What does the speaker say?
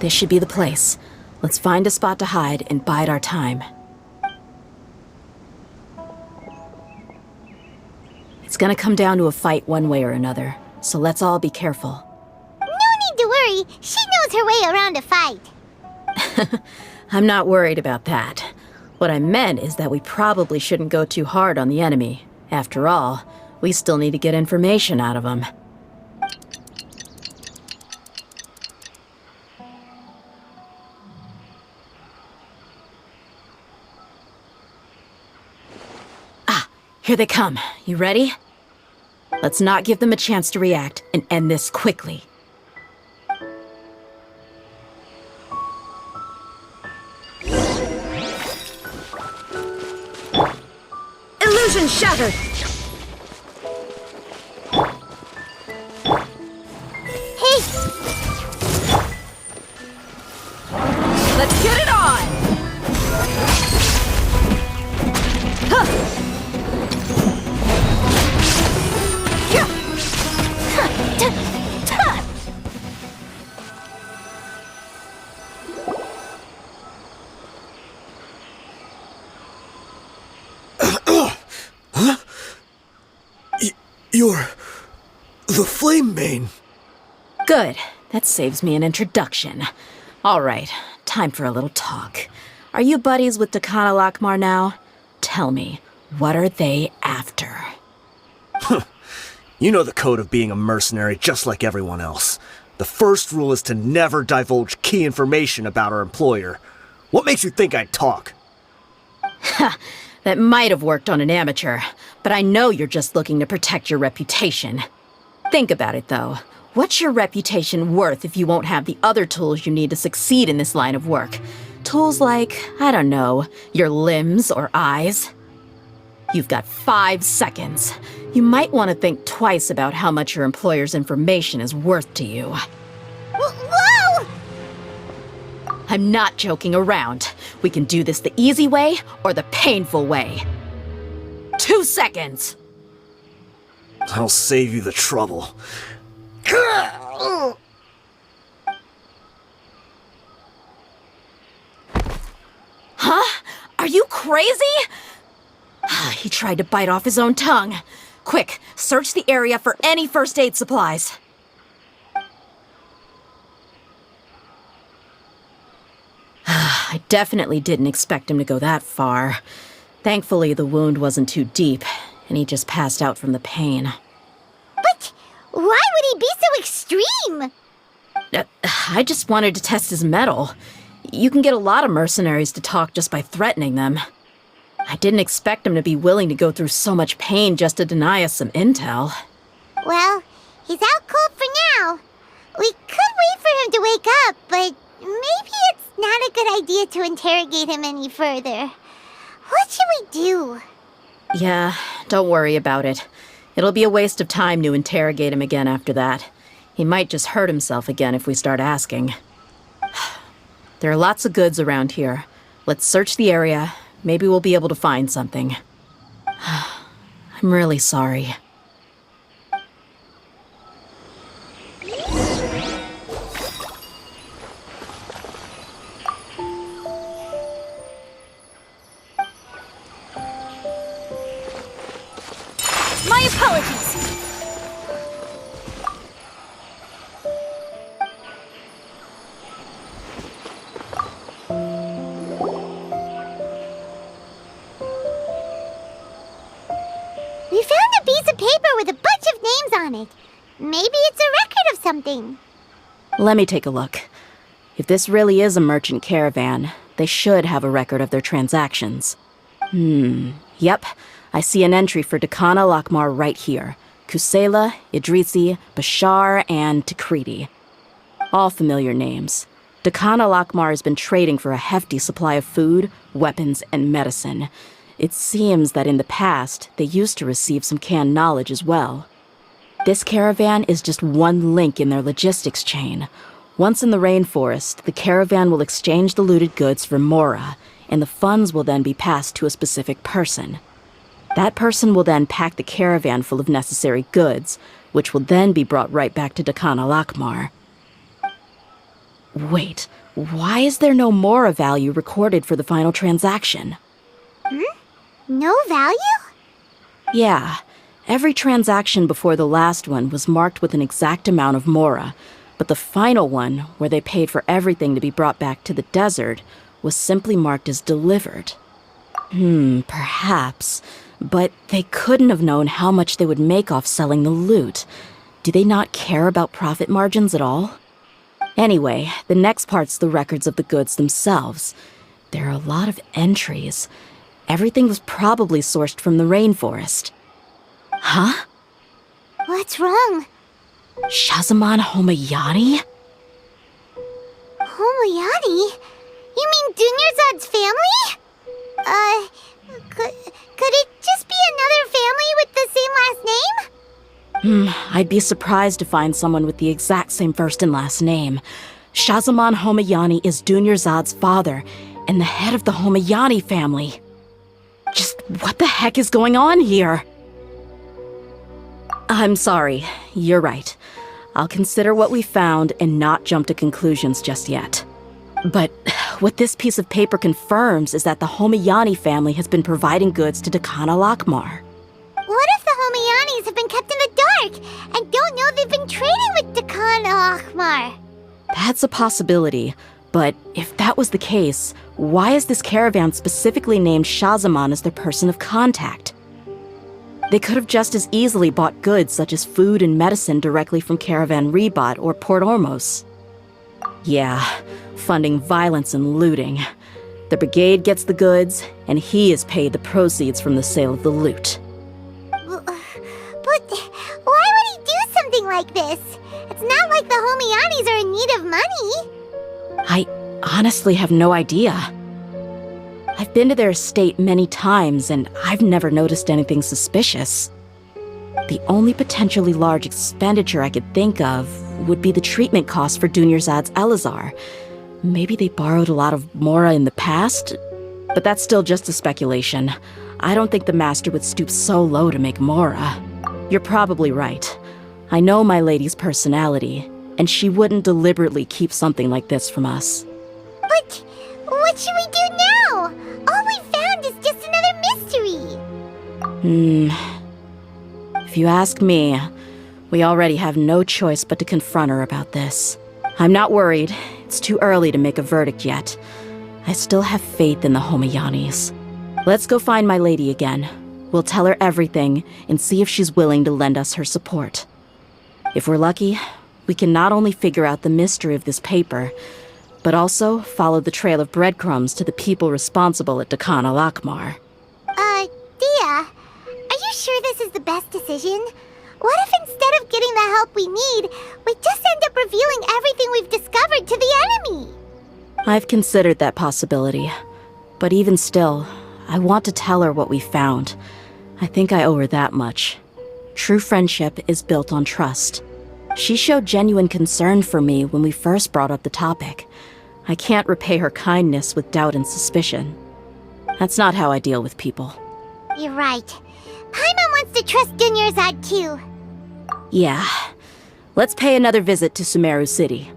This should be the place. Let's find a spot to hide and bide our time. It's gonna come down to a fight one way or another, so let's all be careful. No need to worry. She knows her way around a fight. I'm not worried about that. What I meant is that we probably shouldn't go too hard on the enemy. After all, we still need to get information out of them. Here they come. You ready? Let's not give them a chance to react and end this quickly. Illusion shattered! Hey! Let's get it on! Huh. You're the Flame Main. Good. That saves me an introduction. All right, time for a little talk. Are you buddies with Dakana Lakmar now? Tell me, what are they after? You know the code of being a mercenary just like everyone else. The first rule is to never divulge key information about our employer. What makes you think I'd talk? Ha! That might have worked on an amateur, but I know you're just looking to protect your reputation. Think about it, though. What's your reputation worth if you won't have the other tools you need to succeed in this line of work? Tools like, I don't know, your limbs or eyes? You've got 5 seconds. You might want to think twice about how much your employer's information is worth to you. Whoa! I'm not joking around. We can do this the easy way or the painful way. 2 seconds! I'll save you the trouble. Huh? Are you crazy? He tried to bite off his own tongue. Quick, search the area for any first aid supplies. I definitely didn't expect him to go that far. Thankfully, the wound wasn't too deep, and he just passed out from the pain. But why would he be so extreme? I just wanted to test his mettle. You can get a lot of mercenaries to talk just by threatening them. I didn't expect him to be willing to go through so much pain just to deny us some intel. Well, he's out cold for now. We could wait for him to wake up, but maybe it's not a good idea to interrogate him any further. What should we do? Yeah, don't worry about it. It'll be a waste of time to interrogate him again after that. He might just hurt himself again if we start asking. There are lots of goods around here. Let's search the area. Maybe we'll be able to find something. I'm really sorry. My apologies! We found a piece of paper with a bunch of names on it. Maybe it's a record of something. Let me take a look. If this really is a merchant caravan, they should have a record of their transactions. Yep. I see an entry for Dakana Lakmar right here. Kusela, Idrisi, Bashar, and Takriti. All familiar names. Dakana Lakmar has been trading for a hefty supply of food, weapons, and medicine. It seems that in the past, they used to receive some canned knowledge as well. This caravan is just one link in their logistics chain. Once in the rainforest, the caravan will exchange the looted goods for Mora, and the funds will then be passed to a specific person. That person will then pack the caravan full of necessary goods, which will then be brought right back to Dakana Lakmar. Wait, why is there no Mora value recorded for the final transaction? No value? Yeah, every transaction before the last one was marked with an exact amount of Mora, but the final one, where they paid for everything to be brought back to the desert, was simply marked as delivered. Perhaps, but they couldn't have known how much they would make off selling the loot. Do they not care about profit margins at all? Anyway, the next part's the records of the goods themselves. There are a lot of entries. Everything was probably sourced from the rainforest. Huh? What's wrong? Shazamon Homayani? Homayani? You mean Dunyarzad's family? Could it just be another family with the same last name? I'd be surprised to find someone with the exact same first and last name. Shazamon Homayani is Dunyarzad's father, and the head of the Homayani family. Just what the heck is going on here? I'm sorry, you're right. I'll consider what we found and not jump to conclusions just yet. But what this piece of paper confirms is that the Homayani family has been providing goods to Dakana Lakmar. What if the Homayanis have been kept in the dark and don't know they've been trading with Dakana Lakmar? That's a possibility, but if that was the case, why is this caravan specifically named Shazamon as their person of contact? They could have just as easily bought goods such as food and medicine directly from Caravan Rebat or Port Ormos. Yeah, funding violence and looting. The brigade gets the goods, and he is paid the proceeds from the sale of the loot. But why would he do something like this? It's not like the Homayanis are in need of money. I honestly have no idea. I've been to their estate many times, and I've never noticed anything suspicious. The only potentially large expenditure I could think of would be the treatment costs for Dunyarzad's Elazar. Maybe they borrowed a lot of Mora in the past, but that's still just a speculation. I don't think the master would stoop so low to make Mora. You're probably right. I know my lady's personality, and she wouldn't deliberately keep something like this from us. But what should we do now? All we found is just another mystery. If you ask me, we already have no choice but to confront her about this. I'm not worried. It's too early to make a verdict yet. I still have faith in the Homayanis. Let's go find my lady again. We'll tell her everything and see if she's willing to lend us her support. If we're lucky, we can not only figure out the mystery of this paper, but also follow the trail of breadcrumbs to the people responsible at Dakana Lakmar. Dehya, are you sure this is the best decision? What if instead of getting the help we need, we just end up revealing everything we've discovered to the enemy? I've considered that possibility, but even still, I want to tell her what we found. I think I owe her that much. True friendship is built on trust. She showed genuine concern for me when we first brought up the topic. I can't repay her kindness with doubt and suspicion. That's not how I deal with people. You're right. Paimon wants to trust Dunyarzad too. Yeah. Let's pay another visit to Sumeru City.